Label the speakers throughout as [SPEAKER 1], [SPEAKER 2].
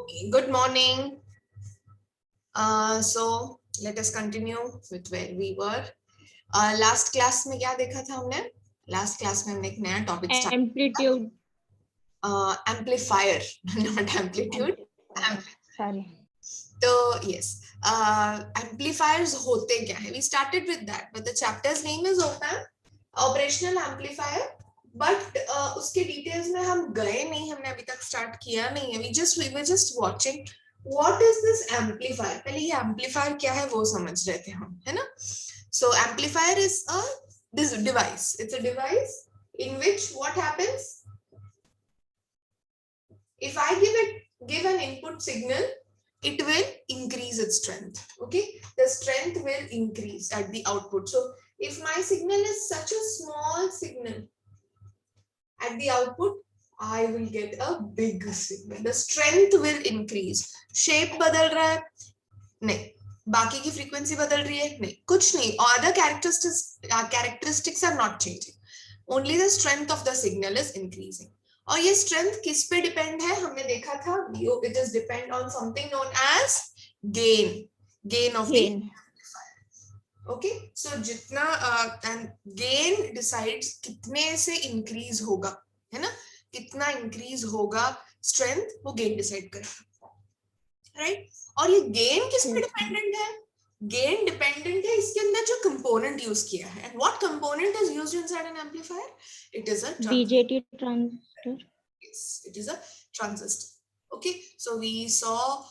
[SPEAKER 1] Okay, good morning. So let us continue with where we were. Last class में क्या देखा था हमने? Last class में हमने एक नया topic start
[SPEAKER 2] Amplitude.
[SPEAKER 1] Amplifier, not amplitude.
[SPEAKER 2] Sorry.
[SPEAKER 1] तो yes, amplifiers होते क्या है? We started with that, but the chapter's name is operational amplifier. But उसके details में हम गए नहीं, हमने अभी तक start किया नहीं है. We were just watching. What is this amplifier? पहले ये amplifier क्या है वो समझ रहे थे हम, है ना? So amplifier is a device. It's a device in which what happens? If I give an input signal, it will increase its strength. Okay, the strength will increase at the output. So if my signal is such a small signal, at the output I will get a big signal. The strength will increase. Shape बदल रहा है? नहीं. बाकी की frequency बदल रही है? नहीं. कुछ नहीं. Other characteristics are not changing. Only the strength of the signal is increasing. और ये strength किस पे depend है? हमने देखा था. It is depend on something known as gain. Gain of the amplifier. Okay. So जितना and gain decides कितने से increase होगा, है ना? कितना इंक्रीज होगा स्ट्रेंथ वो गेन डिसाइड करेगा, राइट? और ये गेन किस पे डिपेंडेंट है? गेन डिपेंडेंट है इसके अंदर जो कंपोनेंट यूज किया है. And what component is used inside N amplifier? It is a
[SPEAKER 2] BJT transistor.
[SPEAKER 1] Yes, it is a transistor. Okay, so we saw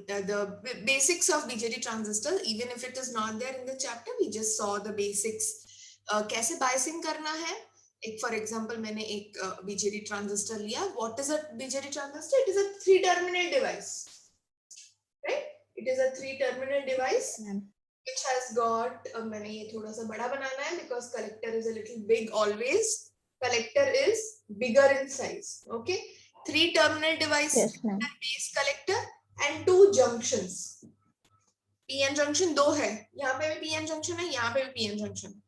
[SPEAKER 1] the basics of BJT transistor. Even if it is not there in the chapter, we just saw the basics. कैसे biasing करना है? For example, मैंने एक BJT transistor लिया. What is a BJT transistor? It is a 3-terminal device, right? It is a 3-terminal device which has got. मैंने ये थोड़ा सा बड़ा बनाना है because collector is a little big always. Collector is bigger in size. Okay, 3-terminal device,
[SPEAKER 2] Yes, ma'am.
[SPEAKER 1] base collector and 2 junctions. PN junction 2 है. यहाँ पे भी PN junction है, यहाँ पे भी PN junction.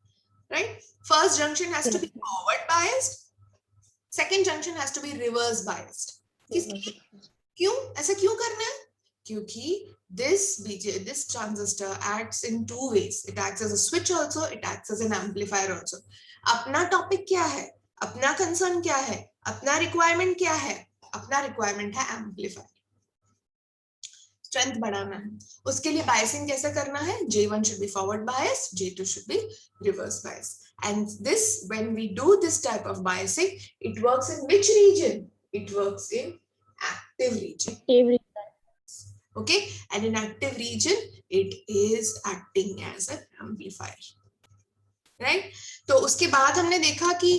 [SPEAKER 1] Right? First junction has to be forward biased. Second junction has to be reverse biased. क्यों? ऐसा क्यों करना है? क्योंकि this transistor acts in 2 ways. It acts as a switch also. It acts as an amplifier also. अपना topic क्या है? अपना concern क्या है? अपना requirement क्या है? अपना requirement है amplifier. स्ट्रेंथ बढ़ाना है. उसके लिए बायसिंग कैसे करना है? J1 should be forward bias, J2 should be reverse bias. And this, when we do this type of biasing, it works in which region? It works in active region. Okay, and in active region, it is acting as an amplifier. Right? तो उसके बाद हमने देखा कि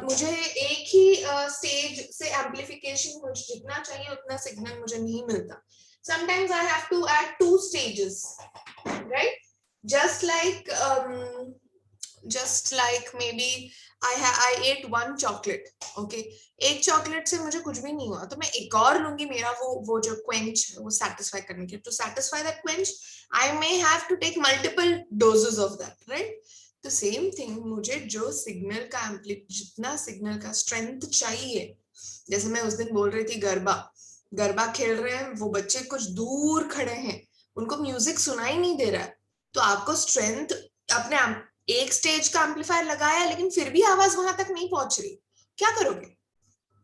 [SPEAKER 1] मुझे एक ही stage से amplification मुझे जितना चाहिए उतना सिग्नल मुझे नहीं मिलता. Sometimes I have to add 2 stages, right? Just like maybe I ate 1 chocolate. Okay, एक chocolate से मुझे कुछ भी नहीं हुआ तो मैं एक और लूंगी मेरा वो जो quench वो satisfy करने के. To satisfy that quench, I may have to take multiple doses of that, right? तो सेम थिंग मुझे जो सिग्नल का जितना सिग्नल का स्ट्रेंथ चाहिए, जैसे मैं उस दिन बोल रही थी गरबा खेल रहे हैं वो बच्चे कुछ दूर खड़े हैं, उनको म्यूजिक सुनाई नहीं दे रहा है, तो आपको स्ट्रेंथ अपने एक स्टेज का एम्पलीफायर लगाया लेकिन फिर भी आवाज वहां तक नहीं पहुंच रही, क्या करोगे?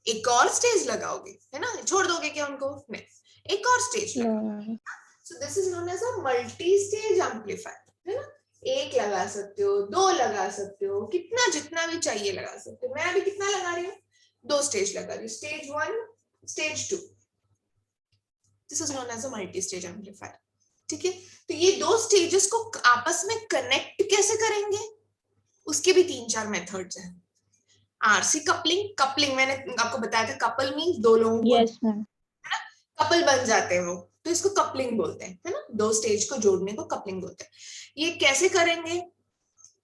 [SPEAKER 1] एक और स्टेज लगाओगे, है ना? छोड़ दोगे क्या उनको? नहीं, एक और स्टेज लगाओगे. So this is known as a multi stage amplifier, है ना? एक लगा सकते हो, 2 लगा सकते हो, कितना जितना भी चाहिए लगा सकते हो. मैं अभी कितना लगा रही हूँ? 2 स्टेज लगा रही हूँ. Stage 1, stage 2. This is known as a multi stage amplifier. ठीक है, तो ये 2 स्टेजेस को आपस में कनेक्ट कैसे करेंगे? उसके भी 3-4 मेथड्स हैं. आरसी कपलिंग मैंने आपको बताया था. कपल मींस 2 लोगों को,
[SPEAKER 2] Yes, ma'am.
[SPEAKER 1] है ना, कपल बन जाते हैं वो, तो इसको कपलिंग बोलते हैं, है ना? 2 स्टेज को जोड़ने को कपलिंग बोलते हैं. ये कैसे करेंगे?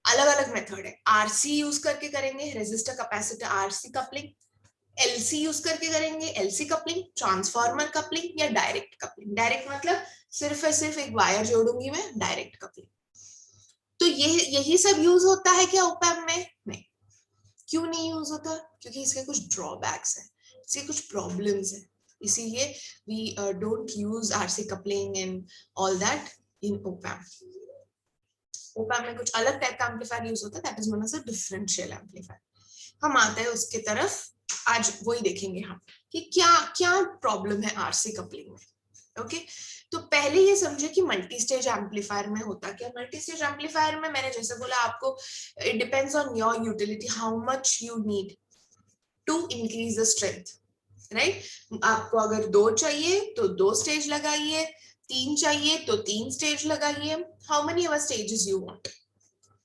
[SPEAKER 1] अलग अलग मेथड है. आरसी यूज करके करेंगे, resistor capacitor RC coupling. LC use करके करेंगे, एलसी कपलिंग. ट्रांसफार्मर कपलिंग या डायरेक्ट कपलिंग. डायरेक्ट मतलब सिर्फ एक वायर जोड़ूंगी मैं, डायरेक्ट कपलिंग. तो यही सब यूज होता है क्या ऑप एम्प में? नहीं. क्यों नहीं यूज होता? क्योंकि इसके कुछ ड्रॉबैक्स हैं, इसके कुछ प्रॉब्लम्स हैं. इसीलिए we don't use RC coupling and all that in op amp. Op amp में कुछ अलग टाइप का एम्पलीफायर यूज होता है, that is known as a differential amplifier. हम आते हैं उसके तरफ, आज वही देखेंगे हम कि क्या क्या प्रॉब्लम है आरसी कपलिंग में. ओके तो पहले ये समझे कि मल्टी स्टेज एम्पलीफायर में होता क्या. मल्टी स्टेज एम्पलीफायर में मैंने जैसे बोला आपको, it depends on your utility, how much you need to increase the strength, right. आपको अगर 2 चाहिए तो 2 स्टेज लगाइए, 3 चाहिए तो 3 स्टेज लगाइए, how many ever stages you want.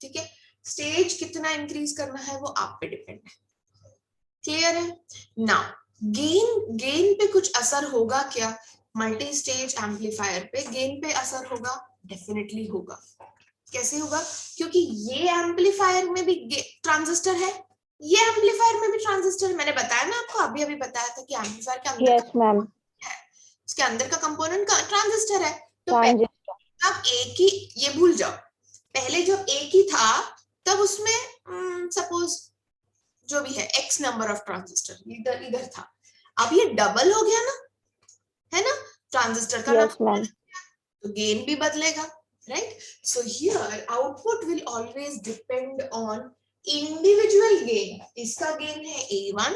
[SPEAKER 1] ठीक है, स्टेज कितना इंक्रीज करना है वो आप पे डिपेंड है. क्लियर है. नाउ गेन पे कुछ असर होगा क्या. मल्टी स्टेज एम्पलीफायर पे गेन पे असर होगा, डेफिनेटली होगा. कैसे होगा, क्योंकि ये एम्पलीफायर में भी ट्रांजिस्टर है, ये एम्पलीफायर में भी ट्रांजिस्टर. मैंने बताया ना आपको, अभी बताया था कि एम्पलीफायर के अंदर
[SPEAKER 2] यस मैम.
[SPEAKER 1] उसके अंदर का कंपोनेंट का ट्रांजिस्टर है. तो
[SPEAKER 2] ट्रांजिस्टर.
[SPEAKER 1] अब एक ही, ये भूल जाओ, पहले जब एक ही था तब उसमें सपोज जो भी है x नंबर ऑफ ट्रांजिस्टर इधर इधर था. अब ये डबल हो गया ना, है ना, ट्रांजिस्टर का
[SPEAKER 2] यस मैम.
[SPEAKER 1] तो गेन भी बदलेगा, right. So here output will always depend on individual gain. इसका गेन है A1,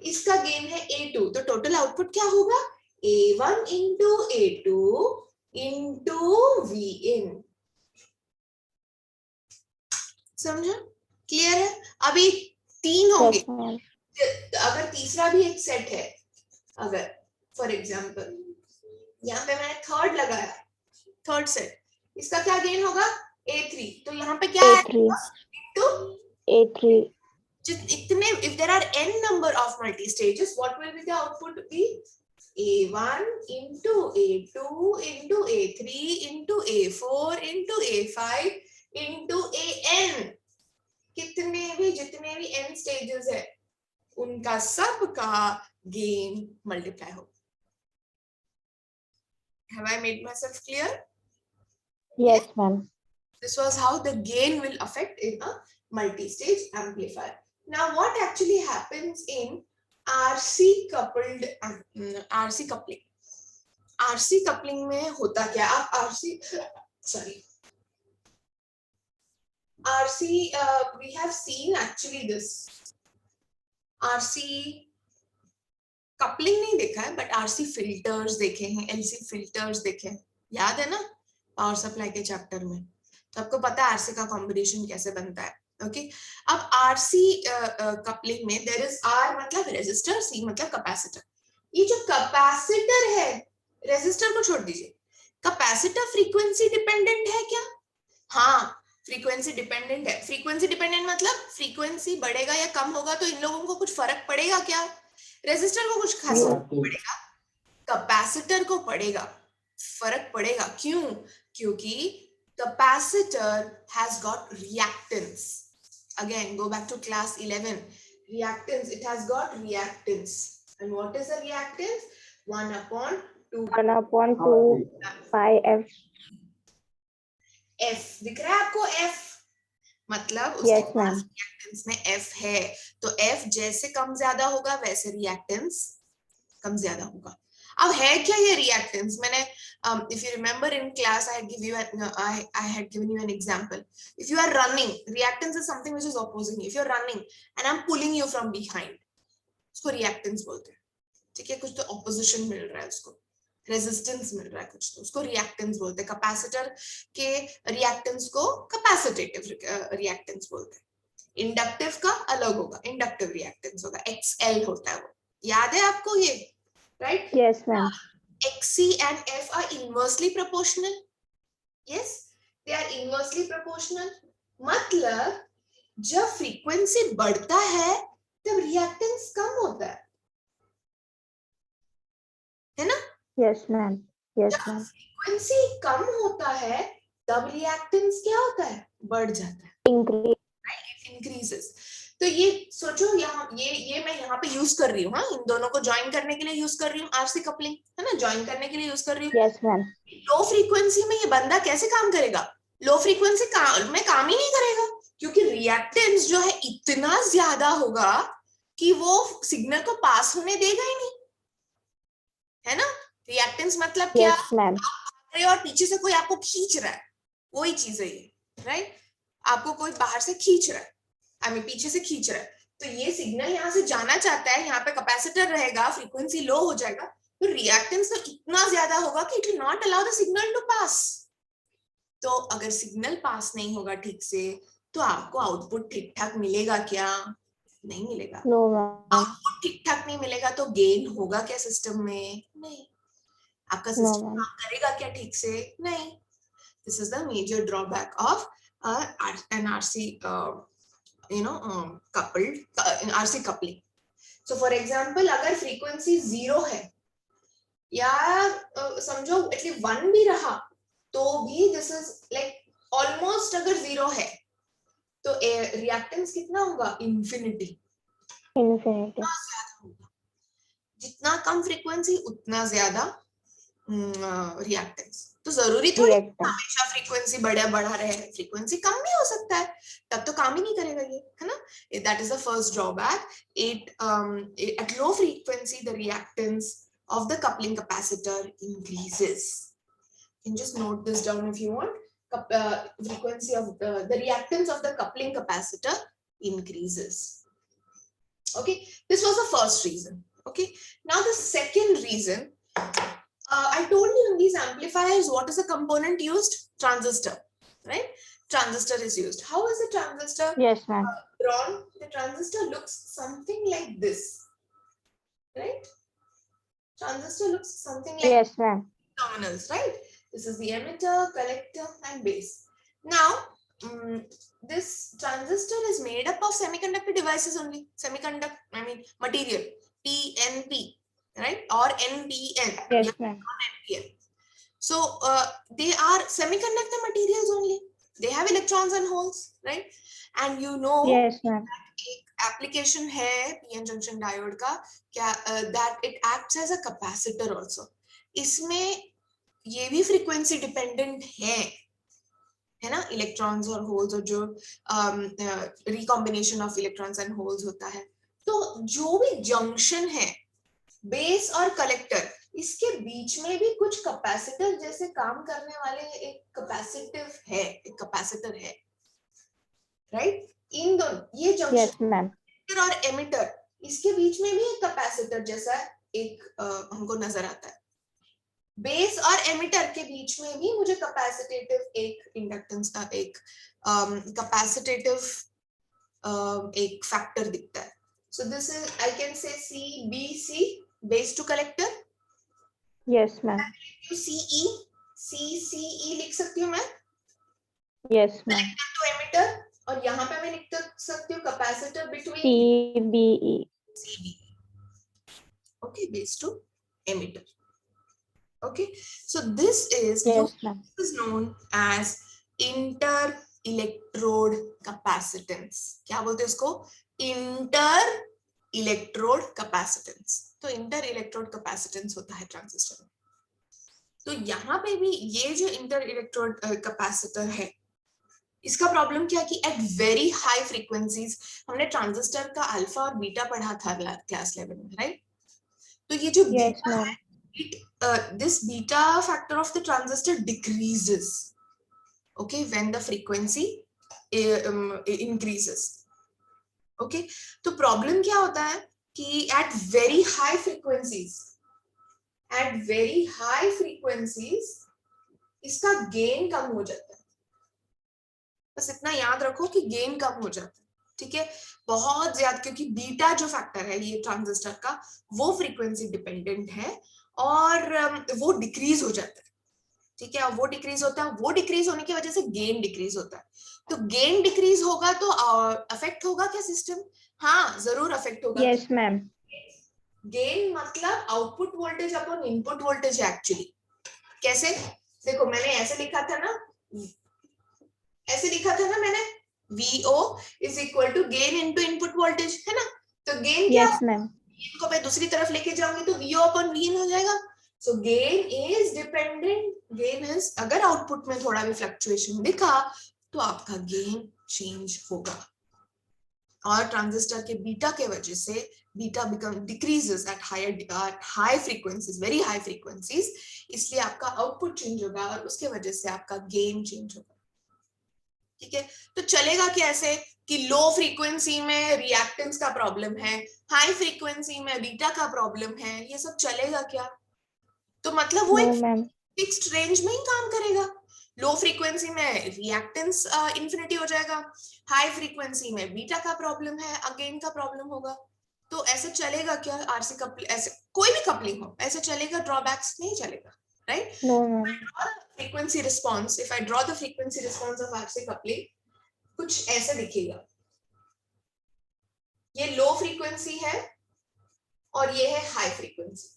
[SPEAKER 1] इसका गेन है A2, तो टोटल आउटपुट क्या होगा, A1 into A2 into Vin. समझा, क्लियर है. अभी 3 होंगे,
[SPEAKER 2] यस मैम.
[SPEAKER 1] अगर तीसरा भी एक सेट है, अगर फॉर एग्जांपल यहाँ पे मैंने थर्ड लगाया, थर्ड सेट, इसका क्या गेन होगा A3, तो यहाँ पे क्या है
[SPEAKER 2] A3.
[SPEAKER 1] Into
[SPEAKER 2] A3.
[SPEAKER 1] इतने, if there are n number of multi stages, what will be the output be A1 into A2 into A3 into A4 into A5 into AN. कितने भी जितने भी n stages है उनका सबका गेन मल्टीप्लाई हो. Have I made myself clear?
[SPEAKER 2] Yes ma'am.
[SPEAKER 1] This was how the gain will affect in a multi-stage amplifier. Now what actually happens in RC coupled RC coupling? RC coupling में होता क्या, आप RC we have seen actually this RC coupling नहीं देखा है, but RC filters देखे हैं, LC filters देखे हैं, याद है ना पावर सप्लाई के चैप्टर में. तो आपको पता है आरसी का कॉम्बिनेशन कैसे बनता है. ओके अब आरसी कपलिंग में देयर इज आर मतलब रेजिस्टर, सी मतलब कैपेसिटर. ये जो कैपेसिटर है, रेजिस्टर को छोड़ दीजिए, कैपेसिटर फ्रीक्वेंसी डिपेंडेंट है क्या. हाँ फ्रीक्वेंसी डिपेंडेंट है. फ्रीक्वेंसी डिपेंडेंट मतलब फ्रीक्वेंसी बढ़ेगा या कम होगा तो इन लोगों को कुछ फर्क पड़ेगा क्या. रेजिस्टर को कुछ खास पड़ेगा, कैपेसिटर को पड़ेगा, फर्क पड़ेगा. क्यों, क्योंकि capacitor has got reactance. Again go back to class 11, reactance, it has got reactance. And what is the reactance, 1/2
[SPEAKER 2] pi f.
[SPEAKER 1] f दिख रहा है आपको, f मतलब उसके
[SPEAKER 2] Yes
[SPEAKER 1] पास
[SPEAKER 2] ma'am.
[SPEAKER 1] रिएक्टेंस में f है, तो f जैसे कम ज्यादा होगा वैसे रिएक्टेंस कम ज्यादा होगा. अब है क्या ये रिएक्टेंस, मैंने if you remember in class I had given you an example. If you are running, reactance is something which is opposing you. If you are running and I'm pulling you from behind, उसको reactance बोलते हैं. ठीक है, कुछ तो opposition मिल रहा है उसको, रेजिस्टेंस मिल रहा है कुछ, तो उसको रिएक्टेंस बोलते हैं. कैपेसिटर के रिएक्टेंस को कैपेसिटेटिव रिएक्टेंस बोलते हैं. इंडक्टिव का अलग होगा, इंडक्टिव रिएक्टेंस होगा, XL होता है वो. याद है आपको ये, right.
[SPEAKER 2] Yes ma'am.
[SPEAKER 1] XC and F are inversely proportional. Yes, they are inversely proportional. मतलब जब फ्रीक्वेंसी बढ़ता है तब रिएक्टेंस कम होता है ना.
[SPEAKER 2] Yes ma'am. Yes
[SPEAKER 1] जब
[SPEAKER 2] ma'am.
[SPEAKER 1] फ्रीक्वेंसी कम होता है तब रिएक्टेंस क्या होता है, बढ़ जाता है,
[SPEAKER 2] Increase.
[SPEAKER 1] इंक्रीजेस. तो ये सोचो, यहाँ ये मैं यहाँ पे यूज कर रही हूँ, हाँ इन दोनों को ज्वाइन करने के लिए यूज कर रही हूँ, आरसी कपलिंग है ना, ज्वाइन करने के लिए यूज कर रही हूँ.
[SPEAKER 2] Yes ma'am.
[SPEAKER 1] लो फ्रीक्वेंसी में ये बंदा कैसे काम करेगा, लो फ्रीक्वेंसी में काम ही नहीं करेगा, क्योंकि रिएक्टेंस जो है इतना ज्यादा होगा कि वो सिग्नल को पास होने देगा ही नहीं. है ना? रिएक्टेंस मतलब क्या?
[SPEAKER 2] Yes, ma'am.
[SPEAKER 1] और पीछे से कोई आपको खींच रहा है, वही चीज है ये, राइट? आपको कोई बाहर से खींच रहा है, आई मीन पीछे से खींच रहा है, तो ये सिग्नल यहाँ से जाना चाहता है, यहाँ पे कैपेसिटर रहेगा, फ्रीक्वेंसी लो हो जाएगा, तो रिएक्टेंस तो इतना ज्यादा होगा कि it will not allow the signal to pass. तो अगर सिग्नल पास नहीं होगा ठीक से, तो आपको आउटपुट ठीक ठाक मिलेगा क्या? नहीं मिलेगा।
[SPEAKER 2] No, ma'am.
[SPEAKER 1] आउटपुट ठीक ठाक नहीं मिलेगा तो गेन होगा क्या सिस्टम में? नहीं। आपका
[SPEAKER 2] No,
[SPEAKER 1] सिस्टम
[SPEAKER 2] ma'am.
[SPEAKER 1] काम करेगा क्या ठीक से? नहीं। This is the major drawback of an RC coupled RC coupling. So for example, अगर फ्रीक्वेंसी 0 है या समझो एटलीस्ट 1 भी रहा, तो भी दिस इज लाइक ऑलमोस्ट, अगर 0 है तो रिएक्टेंस कितना होगा? इन्फिनिटी।
[SPEAKER 2] Infinity.
[SPEAKER 1] जितना कम फ्रीक्वेंसी उतना ज्यादा रिएक्टेंस। तो जरूरी थोड़ी
[SPEAKER 2] Reactance.
[SPEAKER 1] हमेशा फ्रीक्वेंसी बढ़ा रहे, फ्रीक्वेंसी कम भी हो सकता है, तब तो काम ही नहीं करेगा ये, है ना? That is the first drawback. At low frequency the reactance of the coupling capacitor increases. You can just note this down if you want. Frequency of the reactance of the coupling capacitor increases. Okay, this was the first reason. Okay, now the second reason, I told you in these amplifiers, what is the component used? Transistor, right? Transistor is used. How is the transistor
[SPEAKER 2] Yes, ma'am.
[SPEAKER 1] drawn? The transistor looks something like this, right? Transistor looks something like
[SPEAKER 2] Yes, ma'am.
[SPEAKER 1] terminals, right? This is the emitter, collector, and base. Now, this transistor is made up of semiconductor devices only. Material, PNP, right? Or NPN.
[SPEAKER 2] Yes, ma'am.
[SPEAKER 1] NPN. So, they are semiconductor materials only. They have electrons and holes, right? And you know,
[SPEAKER 2] Yes, ma'am.
[SPEAKER 1] एक application है PN junction diode का, क्या that it acts as a capacitor also. इसमें ये भी frequency dependent है ना? Electrons और होल्स, और जो recombination of electrons and holes होता है। तो जो भी जंक्शन है बेस और कलेक्टर, इसके बीच में भी कुछ कैपेसिटर जैसे काम करने वाले एक कैपेसिटर है, राइट? इन दोनों ये जंक्शन
[SPEAKER 2] Yes, ma'am.
[SPEAKER 1] और एमिटर, इसके बीच में भी एक कैपेसिटर जैसा एक हमको नजर आता है। बेस और एमिटर के बीच में भी मुझे कैपेसिटेटिव एक इंडक्टेंस का एक कैपेसिटेटिव एक फैक्टर दिखता है। So this is, I can say CBC, base to collector.
[SPEAKER 2] Yes, ma'am.
[SPEAKER 1] CCE लिख सकती हूँ मैं,
[SPEAKER 2] Yes, ma'am.
[SPEAKER 1] Collector to emitter, और यहाँ पे मैं लिख सकती हूँ capacitor between
[SPEAKER 2] CBE.
[SPEAKER 1] CB. Okay, base to emitter. Okay, so this is
[SPEAKER 2] Yes, ma'am.
[SPEAKER 1] known as inter electrode capacitance. क्या बोलते हैं इसको? Inter electrode capacitance. तो इंटर इलेक्ट्रोड कैपेसिटेंस होता है ट्रांजिस्टर में। तो यहाँ पे भी ये जो इंटर इलेक्ट्रोड कैपेसिटर है, इसका प्रॉब्लम क्या कि एट वेरी हाई फ्रीक्वेंसीज, हमने ट्रांजिस्टर का अल्फा और बीटा पढ़ा था क्लास लेवल में, राइट? तो ये जो
[SPEAKER 2] Yes,
[SPEAKER 1] बीटा
[SPEAKER 2] ma'am.
[SPEAKER 1] है, this beta factor of the transistor decreases, okay, when the frequency increases. Okay, तो प्रॉब्लम क्या होता है कि at very high frequencies इसका गेन कम हो जाता है। बस इतना याद रखो कि गेन कम हो जाता है, ठीक है? बहुत ज्यादा, क्योंकि बीटा जो फैक्टर है ये ट्रांजिस्टर का, वो फ्रीक्वेंसी डिपेंडेंट है और वो डिक्रीज हो जाता है, ठीक है? वो डिक्रीज होता है, वो डिक्रीज होने की वजह से गेन डिक्रीज होता है। तो गेन डिक्रीज होगा तो अफेक्ट होगा क्या सिस्टम? हाँ, जरूर अफेक्ट होगा।
[SPEAKER 2] Yes, ma'am.
[SPEAKER 1] गेन मतलब output voltage upon input voltage है एक्चुअली। कैसे? देखो मैंने ऐसे लिखा था ना, मैंने VO is equal to gain into input voltage, है ना? तो गेन क्या?
[SPEAKER 2] Yes, ma'am.
[SPEAKER 1] इनको मैं दूसरी तरफ लेके जाऊंगी तो VO upon VIN हो जाएगा। So gain is dependent, gain is, अगर आउटपुट में थोड़ा भी फ्लक्चुएशन दिखा तो आपका गेन चेंज होगा। और ट्रांजिस्टर के बीटा के वजह से beta decreases at high frequencies, very high frequencies, इसलिए आपका आउटपुट चेंज होगा और उसके वजह से आपका गेन चेंज होगा। ठीक है, तो चलेगा कैसे कि लो फ्रीक्वेंसी में रिएक्टेंस का प्रॉब्लम है, हाई फ्रीक्वेंसी में बीटा का प्रॉब्लम है, ये सब चलेगा क्या? तो मतलब वो एक फिक्स्ड रेंज में ही काम करेगा। लो फ्रीक्वेंसी में रिएक्टेंस इंफिनिटी हो जाएगा, हाई फ्रीक्वेंसी में बीटा का प्रॉब्लम है, अगेन का प्रॉब्लम होगा। तो ऐसे चलेगा क्या? आरसी कपल, ऐसे कोई भी कपलिंग हो ऐसे चलेगा? ड्रॉबैक्स नहीं चलेगा, right?
[SPEAKER 2] No, ma'am.
[SPEAKER 1] Frequency response, if I draw the frequency response of RC coupling, कुछ ऐसे दिखेगा। ये लो फ्रीक्वेंसी है और ये है हाई फ्रीक्वेंसी।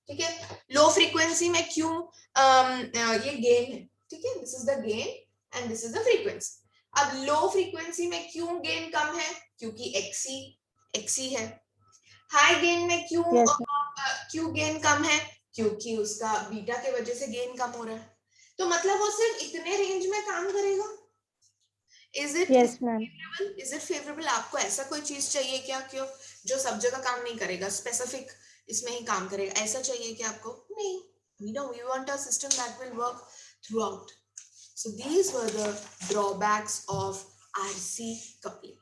[SPEAKER 1] ठीक है, लो फ्रीक्वेंसी में क्यों ये गेन है, ठीक है, this is the gain and this is the frequency. अब लो फ्रीक्वेंसी में क्यों गेन कम है? क्योंकि एक्सी है। हाई गेन में क्यों गेन कम है? क्योंकि उसका बीटा के वजह से गेन कम हो रहा है। तो मतलब वो सिर्फ इतने रेंज में काम करेगा। Is it favorable? Is it favorable? आपको ऐसा कोई चीज चाहिए क्या क्यों जो सब जगह काम नहीं करेगा, स्पेसिफिक इसमें ही काम करेगा, ऐसा चाहिए क्या आपको? नहीं, we want a system that will work throughout. So these were the drawbacks of RC coupling.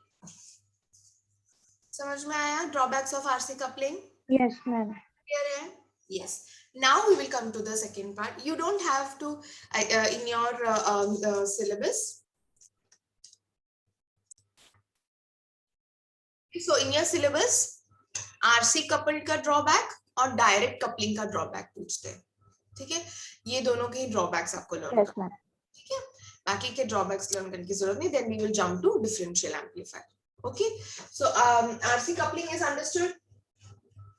[SPEAKER 1] समझ में आया drawbacks of RC coupling?
[SPEAKER 2] Yes, ma'am.
[SPEAKER 1] Clear है? Yes. Now we will come to the second part. You don't have to in your syllabus. So in your syllabus RC coupled का drawback और direct coupling का drawback पूछते हैं। ठीक है, ये दोनों के ड्रॉबैक्स आपको लर्न करना है। ठीक है, बाकी के ड्रॉबैक्स लर्न करने की जरूरत नहीं। Then we will jump to differential amplifier. Okay, so RC coupling is understood.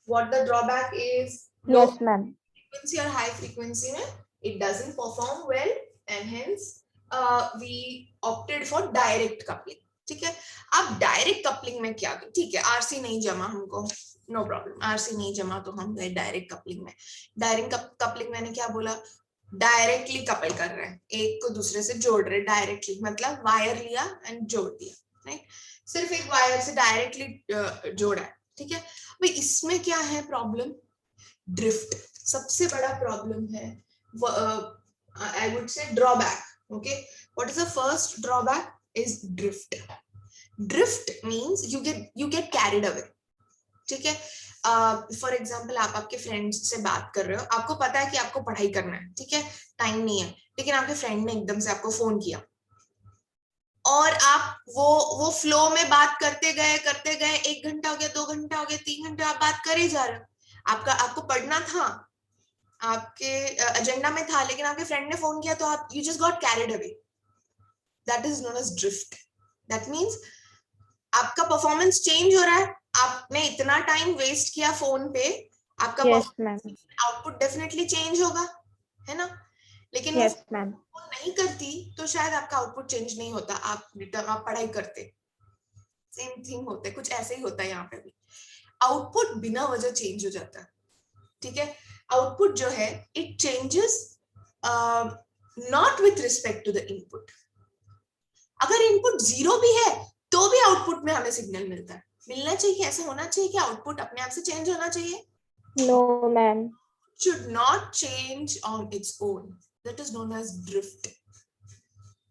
[SPEAKER 1] What the drawback is?
[SPEAKER 2] Yes, ma'am.
[SPEAKER 1] Frequency or high frequency में it doesn't perform well and hence we opted for direct coupling. ठीक है, अब direct coupling में क्या? ठीक है, RC नहीं जमा हमको, नो प्रॉब्लम, आरसी नहीं जमा तो हम गए डायरेक्ट कपलिंग में। डायरेक्ट कपलिंग मैंने क्या बोला? डायरेक्टली कपल कर रहे हैं, एक को दूसरे से जोड़ रहे, डायरेक्टली मतलब वायर लिया एंड जोड़ दिया, राइट? सिर्फ एक वायर से डायरेक्टली जोड़ा है। ठीक है, भाई इसमें क्या है प्रॉब्लम? ड्रिफ्ट सबसे बड़ा प्रॉब्लम है। I would say drawback. Okay, what is the first drawback? is drift. Drift means you get carried away. ठीक है, फॉर एग्जाम्पल आप आपके फ्रेंड से बात कर रहे हो, आपको पता है कि आपको पढ़ाई करना है, ठीक है, टाइम नहीं है, लेकिन आपके फ्रेंड ने एकदम से आपको फोन किया और आप वो फ्लो में बात करते गए 1 घंटा हो गया, 2 घंटा हो गया, 3 घंटे आप बात कर ही जा रहे हो। आपको पढ़ना था, आपके एजेंडा में था, लेकिन आपके फ्रेंड ने फोन किया तो आप you just got carried away. That is known as drift. That means आपका परफॉर्मेंस चेंज हो रहा है, आपने इतना टाइम वेस्ट किया फोन पे, आपका आउटपुट डेफिनेटली चेंज होगा, है ना? लेकिन वो नहीं करती तो शायद आपका आउटपुट चेंज नहीं होता, आप पढ़ाई करते, सेम थिंग होता है, कुछ ऐसे ही होता है यहाँ पे भी। आउटपुट बिना वजह चेंज हो जाता है। ठीक है, आउटपुट जो है it changes not with respect to the input. अगर इनपुट 0 भी है तो भी आउटपुट में हमें सिग्नल मिलता है, मिलना चाहिए, ऐसा होना चाहिए कि आउटपुट अपने आप से चेंज होना चाहिए?
[SPEAKER 2] No, ma'am.
[SPEAKER 1] Should not change on its own. That is known as drift.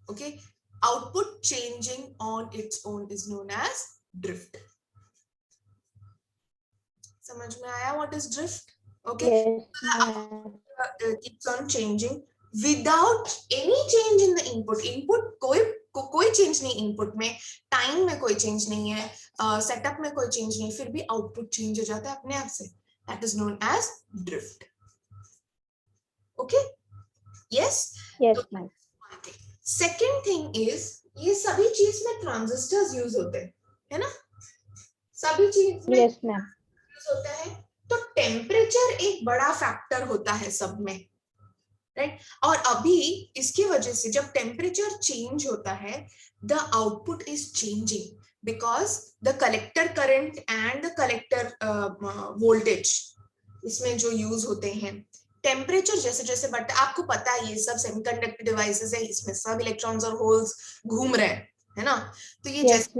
[SPEAKER 1] Okay, output changing on its own is known as drift. समझ में आया what is drift? Okay, keeps on changing without any change in the input. Input कोई change नहीं, input में time में कोई change नहीं है, सेटअप में कोई चेंज नहीं, फिर भी आउटपुट चेंज हो जाता है अपने आप से। That is known as drift. Okay, yes yes ma'am. Second thing is, ये सभी चीज में ट्रांजिस्टर्स यूज होते हैं, है ना? सभी चीज में यस मैम यूज होता है। तो टेम्परेचर एक बड़ा फैक्टर होता है सब में, राइट? और अभी इसकी वजह से जब टेम्परेचर चेंज होता है, the output is changing because the collector current and the collector voltage इसमें जो यूज होते हैं, टेम्परेचर जैसे जैसे बढ़ता है, आपको पता है ये सब सेमीकंडक्टर डिवाइसेस है, इसमें सब इलेक्ट्रॉन्स और होल्स घूम रहे हैं, है ना? तो ये जैसे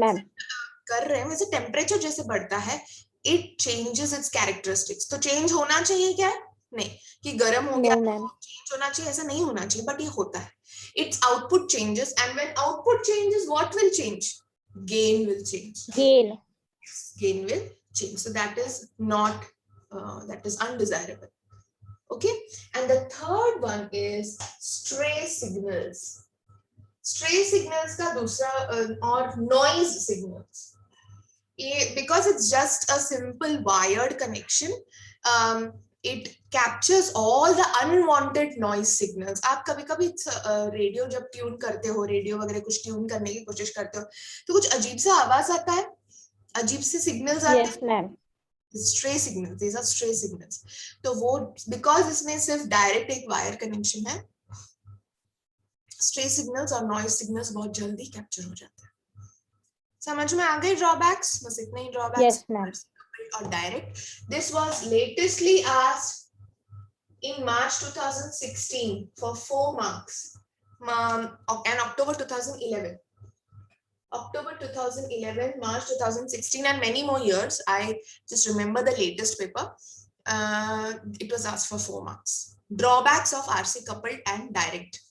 [SPEAKER 1] कर रहे हैं वैसे टेम्परेचर जैसे बढ़ता है इट चेंजेस इट्स कैरेक्टरिस्टिक्स। तो चेंज होना चाहिए क्या? नहीं कि गर्म हो गया
[SPEAKER 2] No, ma'am.
[SPEAKER 1] चेंज होना चाहिए, ऐसा नहीं होना चाहिए, बट ये होता है। It's output changes and when output changes what will change? Gain will change.
[SPEAKER 2] Gain.
[SPEAKER 1] Gain will change. So that is not that is undesirable. Okay, and the third one is stray signals. Stray signals का दूसरा और noise signals. Because it's just a simple wired connection, it captures all the unwanted noise signals. आप कभी कभी radio जब tune करते हो, radio वगैरह कुछ ट्यून करने की कोशिश करते हो तो कुछ अजीब सा आवाज आता है, अजीब से सिग्नल्स आते हैं।
[SPEAKER 2] Yes, ma'am.
[SPEAKER 1] Stray signals, these are stray signals. तो वो बिकॉज इसमें सिर्फ डायरेक्ट एक वायर कनेक्शन है, स्ट्रे सिग्नल्स और नॉइज सिग्नल्स बहुत जल्दी कैप्चर हो जाते हैं। समझ में आ गई ड्रॉबैक्स? बस इतने ही ड्रॉबैक्स।
[SPEAKER 2] Yes, ma'am.
[SPEAKER 1] और direct, this was latestly asked in March 2016 for 4 marks and October 2011. October 2011, March 2016, and many more years. I just remember the latest paper. It was asked for 4 marks. Drawbacks of RC coupled and direct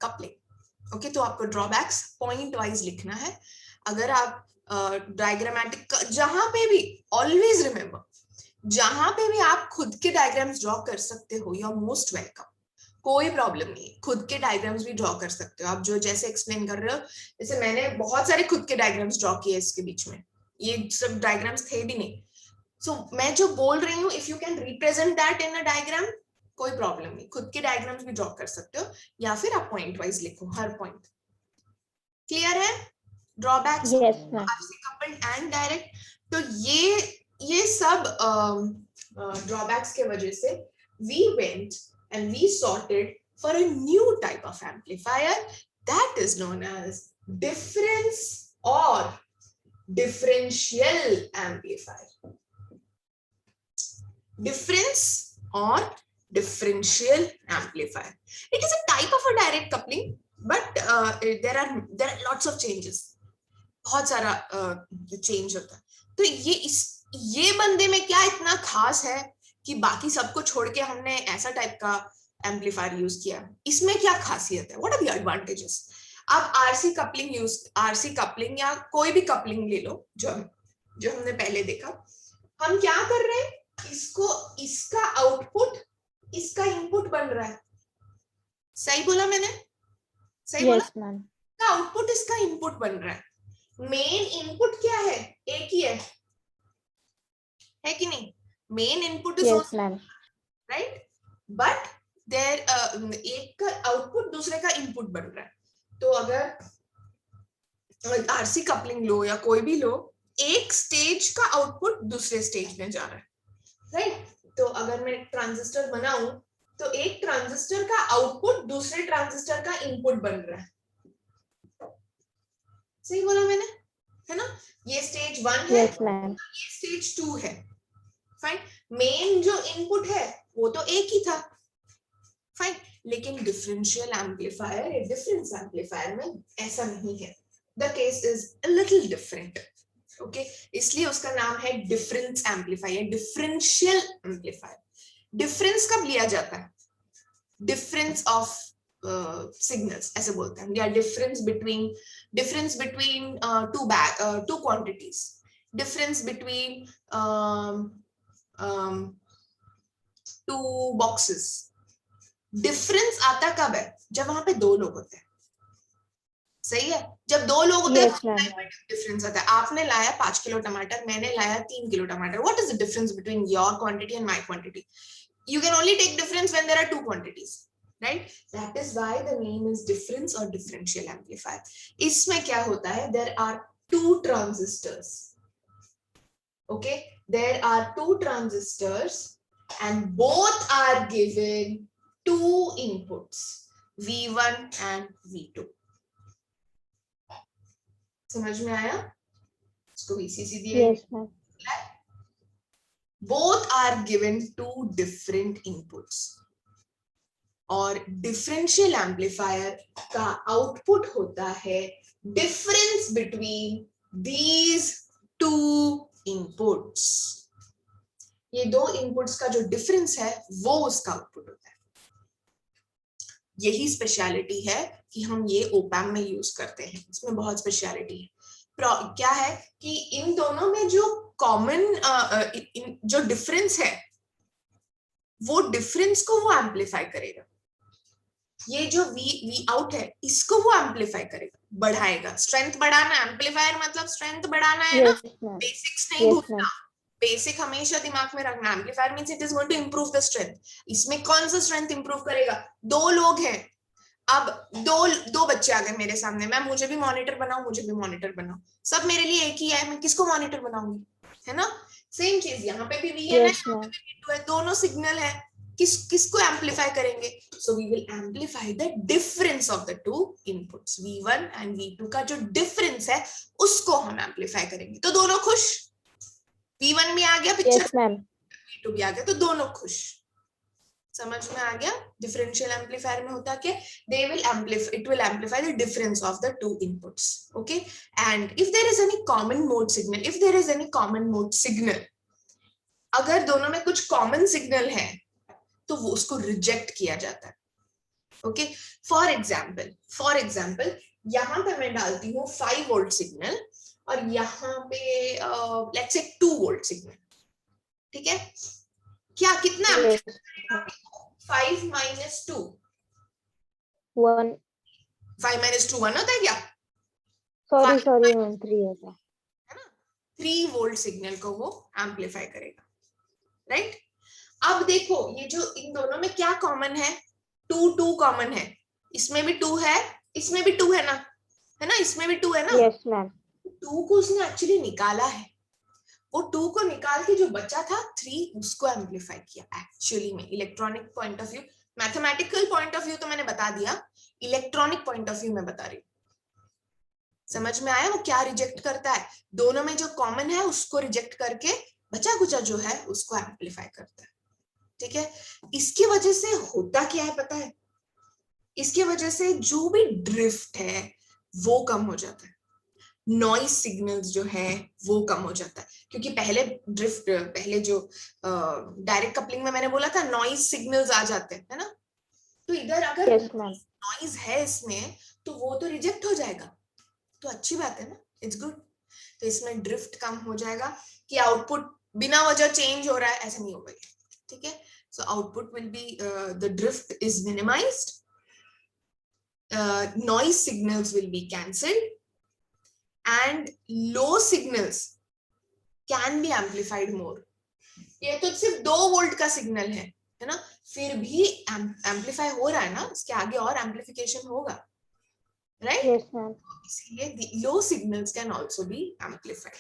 [SPEAKER 1] coupling. Okay, तो आपको drawbacks point wise लिखना है। अगर आप diagrammatic जहां पे भी always remember, जहां पे भी आप खुद के डायग्राम्स ड्रॉ कर सकते हो, यू आर मोस्ट वेलकम, कोई प्रॉब्लम नहीं, खुद के डायग्राम्स भी ड्रॉ कर सकते हो आप, जो जैसे एक्सप्लेन कर रहे हो। जैसे मैंने बहुत सारे खुद के डायग्राम्स ड्रॉ किए इसके बीच में, ये सब डायग्राम्स थे भी नहीं। सो मैं जो बोल रही हूँ, if you can represent that in a diagram, कोई प्रॉब्लम नहीं, खुद के डायग्राम्स भी ड्रॉ कर सकते हो, या फिर आप पॉइंट वाइज लिखो हर पॉइंट। क्लियर है? Drawbacks RC coupled and direct. तो ये सब ड्रॉबैक्स के वजह से we went and we sorted for a new type of amplifier that is known as difference or differential amplifier. Difference or differential amplifier. It is a type of a direct coupling, but there are lots of changes. बहुत सारा change होता है। तो ये बंदे में क्या इतना खास है कि बाकी सबको छोड़ के हमने ऐसा टाइप का एम्पलीफायर यूज किया? इसमें क्या खासियत है? What are the advantages? आप आरसी कपलिंग या कोई भी कपलिंग ले लो जो हमने पहले देखा, हम क्या कर रहे हैं, इसका आउटपुट इसका इनपुट बन रहा है। सही बोला मैंने? सही बोला? इसका आउटपुट इसका इनपुट बन रहा है। मेन इनपुट क्या है? एक ही है कि नहीं? Main input is right, but there एक का आउटपुट दूसरे का इनपुट बन रहा है। तो अगर आरसी कपलिंग लो या कोई भी लो, एक स्टेज का आउटपुट दूसरे स्टेज में जा रहा है, राइट? तो अगर मैं ट्रांजिस्टर बनाऊं तो एक ट्रांजिस्टर का आउटपुट दूसरे ट्रांजिस्टर का इनपुट बन रहा है। सही बोला मैंने? है ना? ये स्टेज 1 है, ये स्टेज 2 है। फाइन, मेन जो इनपुट है वो तो एक ही था, फाइन, लेकिन डिफरेंशियल एम्पलीफायर या डिफरेंस एम्पलीफायर में ऐसा नहीं है। The case is a little different, okay, इसलिए उसका नाम है difference amplifier, differential amplifier. Difference कब लिया जाता है? डिफरेंस ऑफ signals ऐसे बोलते हैं, या difference between two quantities, difference between two boxes. Difference आता कब है? जब वहां पे दो लोग होते हैं। सही है? जब दो लोग होते हैं डिफरेंस आता है। आपने लाया 5 किलो टमाटर, मैंने लाया 3 किलो टमाटर। What is the difference between your quantity and my quantity? You can only take difference when there are two quantities, right? That is why the name is difference or differential amplifier. इसमें क्या होता है? There are two transistors. Okay, there are two transistors and both are given two inputs, V1 and V2. समझ में आया? इसको VCC दिया। Yes, ma'am. Both are given two different inputs. और differential amplifier का output होता है difference between these two inputs, ये दो इनपुट्स का जो डिफरेंस है वो उसका आउटपुट होता है। यही स्पेशलिटी है कि हम ये ओपैम में यूज करते हैं, इसमें बहुत स्पेशलिटी है। क्या है कि इन दोनों में जो कॉमन जो डिफरेंस है वो डिफरेंस को वो एम्पलीफाई करेगा। ये जो वी आउट है इसको वो एम्पलीफाई करेगा, बढ़ाएगा। स्ट्रेंथ बढ़ाना, एम्पलीफायर मतलब स्ट्रेंथ बढ़ाना है ना।
[SPEAKER 2] Yes, ma'am.
[SPEAKER 1] बेसिक्स नहीं
[SPEAKER 2] Yes,
[SPEAKER 1] भूलना,
[SPEAKER 2] ma'am.
[SPEAKER 1] बेसिक हमेशा दिमाग में रखना। Amplifier means it is going to improve the strength. इसमें कौन सा स्ट्रेंथ इंप्रूव करेगा? दो लोग हैं, अब दो बच्चे आ गए मेरे सामने, मैं मुझे भी मॉनिटर बनाऊं, मुझे भी मॉनिटर बनाओ, सब मेरे लिए एक ही है, मैं किसको मॉनिटर बनाऊंगी, है ना। सेम चीज यहाँ पे भी वी है ना,
[SPEAKER 2] Yes,
[SPEAKER 1] यहाँ पे
[SPEAKER 2] ma'am.
[SPEAKER 1] भी V2 है, दोनों सिग्नल है। किसको एम्पलीफाई करेंगे? So we will amplify the difference of the two inputs, V1 and V2 का जो डिफरेंस है उसको हम एम्पलीफाई करेंगे। तो दोनों खुश, V1 भी आ गया पिक्चर,
[SPEAKER 2] Yes, ma'am.
[SPEAKER 1] V2 भी आ गया, तो दोनों खुश। समझ में आ गया? डिफरेंशियल एम्पलीफायर में होता क्या? they will amplify, it will amplify the difference of the two inputs. Okay, and if there is any common mode signal, if there is any common mode signal, अगर दोनों में कुछ कॉमन सिग्नल है तो वो उसको रिजेक्ट किया जाता है। ओके, फॉर एग्जाम्पल यहाँ पे मैं डालती हूँ 5 वोल्ट सिग्नल और यहाँ पे लेट्स से 2 वोल्ट सिग्नल, ठीक है। क्या कितना
[SPEAKER 2] Yes.
[SPEAKER 1] 5 minus 2,
[SPEAKER 2] 1.
[SPEAKER 1] 5 minus 2 1 होता है क्या?
[SPEAKER 2] Sorry, ma'am. 3 होता है।
[SPEAKER 1] है ना, 3 वोल्ट सिग्नल को वो एम्पलीफाई करेगा, राइट। अब देखो ये जो इन दोनों में क्या कॉमन है? 2 कॉमन है, इसमें भी 2 है, इसमें भी 2 है ना, है ना, इसमें भी 2 है ना।
[SPEAKER 2] Yes, ma'am.
[SPEAKER 1] 2 को उसने एक्चुअली निकाला है, वो 2 को निकाल के जो बचा था 3 उसको एम्पलीफाई किया एक्चुअली में। Electronic point of view, mathematical point of view तो मैंने बता दिया, इलेक्ट्रॉनिक पॉइंट ऑफ व्यू में बता रही हूँ। समझ में आया वो क्या रिजेक्ट करता है? दोनों में जो कॉमन है उसको रिजेक्ट करके बचा कुचा जो है उसको एम्पलीफाई करता है, ठीक है। इसकी वजह से होता क्या है पता है? इसकी वजह से जो भी ड्रिफ्ट है वो कम हो जाता है, नॉइज सिग्नल्स जो है वो कम हो जाता है। क्योंकि पहले जो डायरेक्ट कपलिंग में मैंने बोला था नॉइज सिग्नल्स आ जाते हैं, है ना। तो इधर अगर
[SPEAKER 2] Yes, ma'am.
[SPEAKER 1] नॉइज है इसमें तो वो तो रिजेक्ट हो जाएगा, तो अच्छी बात है ना, इट्स गुड। तो इसमें ड्रिफ्ट कम हो जाएगा कि आउटपुट बिना वजह चेंज हो रहा है, ऐसा नहीं होगा, ठीक है। So output will be the drift is minimised, noise signals will be cancelled and low signals can be amplified more. ये तो सिर्फ 2 वोल्ट का सिग्नल है ना, फिर भी एम्पलीफाई हो रहा है ना, इसके आगे और एम्पलीफिकेशन होगा, राइट।
[SPEAKER 2] Yes, ma'am.
[SPEAKER 1] इसलिए low signals can also be amplified.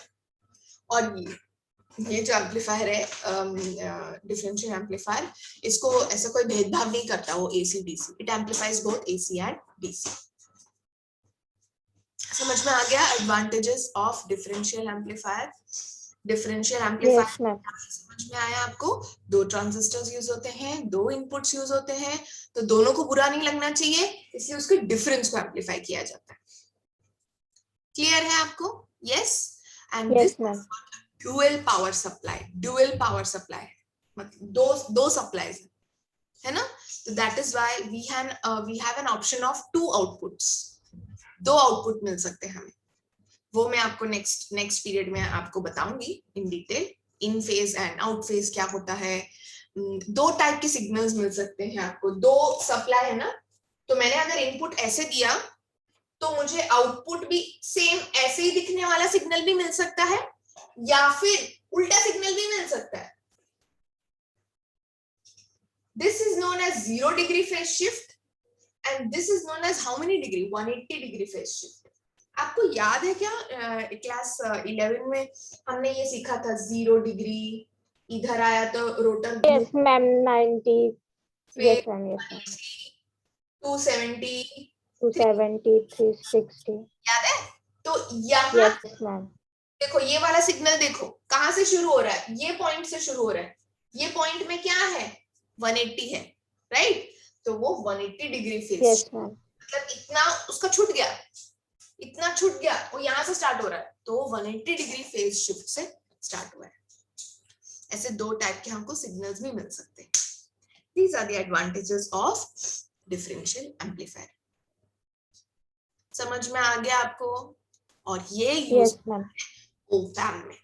[SPEAKER 1] और ये जो एम्पलीफायर है डिफरेंशियल एम्पलीफायर, इसको ऐसा कोई भेदभाव नहीं करता वो AC DC, it amplifies both AC and DC. समझ में आ गया advantages of differential amplifier? Differential amplifier
[SPEAKER 2] Yes, ma'am.
[SPEAKER 1] समझ में आया आपको? 2 ट्रांजिस्टर्स यूज होते हैं, 2 इनपुट्स यूज होते हैं, तो दोनों को बुरा नहीं लगना चाहिए, इसलिए उसके डिफरेंस को एम्पलीफाई किया जाता है। क्लियर है आपको? Yes. And
[SPEAKER 2] Yes,
[SPEAKER 1] this
[SPEAKER 2] ma'am.
[SPEAKER 1] Dual power supply, मतलब दो सप्लाईज है ना। तो that is why we have an option of 2 outputs, 2 output मिल सकते हैं हमें। वो मैं आपको नेक्स्ट पीरियड में आपको बताऊंगी in detail, in phase and out phase क्या होता है। 2 टाइप के सिग्नल्स मिल सकते हैं आपको, 2 सप्लाई है ना, तो मैंने अगर इनपुट ऐसे दिया तो मुझे आउटपुट भी सेम ऐसे ही दिखने वाला सिग्नल भी मिल सकता है या फिर उल्टा सिग्नल भी मिल सकता है। This is known as 0 degree phase shift and this is known as how many degree, 180 degree phase shift. आपको याद है क्या क्लास 11 में हमने ये सीखा था 0 डिग्री, इधर आया तो rotor
[SPEAKER 2] Yes, ma'am. 90. Yes, ma'am. Yes, ma'am.
[SPEAKER 1] 270,
[SPEAKER 2] 270, 360.
[SPEAKER 1] याद है? तो यहाँ
[SPEAKER 2] Yes, ma'am.
[SPEAKER 1] देखो ये वाला सिग्नल देखो कहां से शुरू हो रहा है, ये पॉइंट से शुरू हो रहा है, ये पॉइंट में क्या है 180 है, राइट। तो वो 180 डिग्री फेज,
[SPEAKER 2] Yes, ma'am.
[SPEAKER 1] मतलब इतना उसका छूट गया, इतना छूट गया, वो यहाँ से स्टार्ट हो रहा है, तो 180 डिग्री फेज शिफ्ट से स्टार्ट हुआ है। ऐसे दो टाइप के हमको सिग्नल्स भी मिल सकते हैं। These are the advantages of differential amplifier. समझ में आ गया आपको? और ये यूज
[SPEAKER 2] Yes, ma'am.
[SPEAKER 1] ओपैम में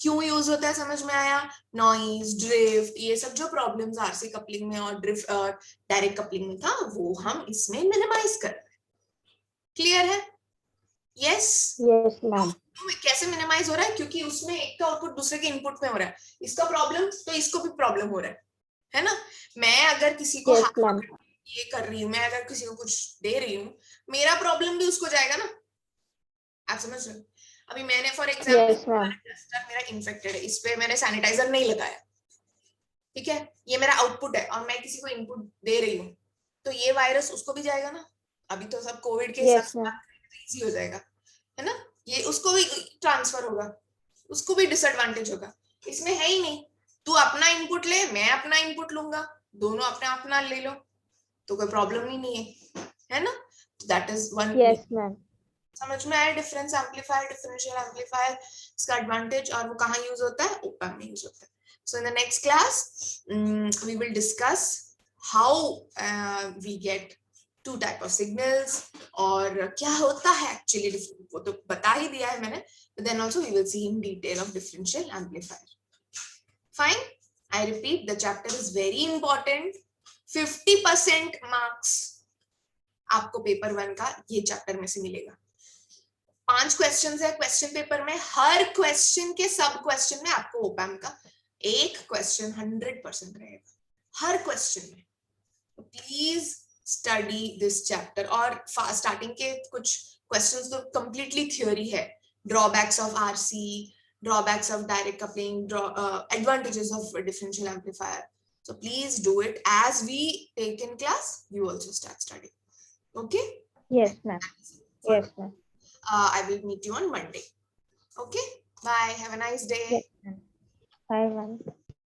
[SPEAKER 1] क्यों यूज होता है समझ में आया? नॉइज, ड्रिफ्ट, ये सब जो प्रॉब्लम्स आरसी कपलिंग में और ड्रिफ्ट डायरेक्ट कपलिंग में था, वो हम इसमें मिनिमाइज कर रहे हैं। क्लियर है? यस?
[SPEAKER 2] Yes, ma'am.
[SPEAKER 1] कैसे मिनिमाइज हो रहा है? क्योंकि उसमें एक का आउटपुट दूसरे के इनपुट में हो रहा है, इसका प्रॉब्लम तो इसको भी प्रॉब्लम हो रहा है ना? मैं अगर किसी को
[SPEAKER 2] Yes, ma'am.
[SPEAKER 1] ये कर रही हूँ, मैं अगर किसी को कुछ दे रही हूँ, मेरा प्रॉब्लम भी उसको जाएगा ना। आप समझ रहे हो? अभी मैंने फॉर एग्जाम्पल
[SPEAKER 2] Yes, ma'am.
[SPEAKER 1] मेरा इन्फेक्टेड है, इस पे मैंने सैनिटाइजर नहीं लगाया, ठीक है, ये मेरा आउटपुट है और मैं किसी को इनपुट दे रही हूँ, तो ये वायरस उसको भी जाएगा ना। अभी तो सब कोविड के हिसाब
[SPEAKER 2] Yes,
[SPEAKER 1] से
[SPEAKER 2] ma'am.
[SPEAKER 1] इजी हो जाएगा, है ना? ये उसको भी ट्रांसफर होगा, उसको भी डिसएडवांटेज होगा। इसमें है ही नहीं, तू अपना इनपुट ले, मैं अपना इनपुट लूंगा, दोनों अपना अपना ले लो, तो कोई प्रॉब्लम ही नहीं है ना? That is one.
[SPEAKER 2] Yes, ma'am.
[SPEAKER 1] समझ में आया डिफरेंस एम्पलीफायर, डिफरेंशियल एम्पलीफायर, इसका एडवांटेज, और वो कहाँ यूज होता है? ओपैम्प में यूज होता है। So in the next class, we will discuss how we get two type of signals, और क्या होता है actually, वो तो बता ही दिया है मैंने, but then also we will see in detail of differential amplifier. Fine. I repeat, the chapter is very important. 50% marks आपको पेपर 1 का ये चैप्टर में से मिलेगा। 5 क्वेश्चंस है क्वेश्चन पेपर में, हर क्वेश्चन के सब क्वेश्चन में आपको ओपैम्प का एक क्वेश्चन 100% रहेगा, हर क्वेश्चन में। तो प्लीज स्टडी दिस चैप्टर। और स्टार्टिंग के कुछ क्वेश्चंस तो कंप्लीटली थ्योरी है, drawbacks of RC, drawbacks of direct coupling, advantages of differential amplifier. So please do it as we take in class. You also start studying. Okay?
[SPEAKER 2] Yes, ma'am. Yes, ma'am.
[SPEAKER 1] I will meet you on Monday. Okay? Bye. Have a nice day.
[SPEAKER 2] Yes, ma'am. Bye, ma'am.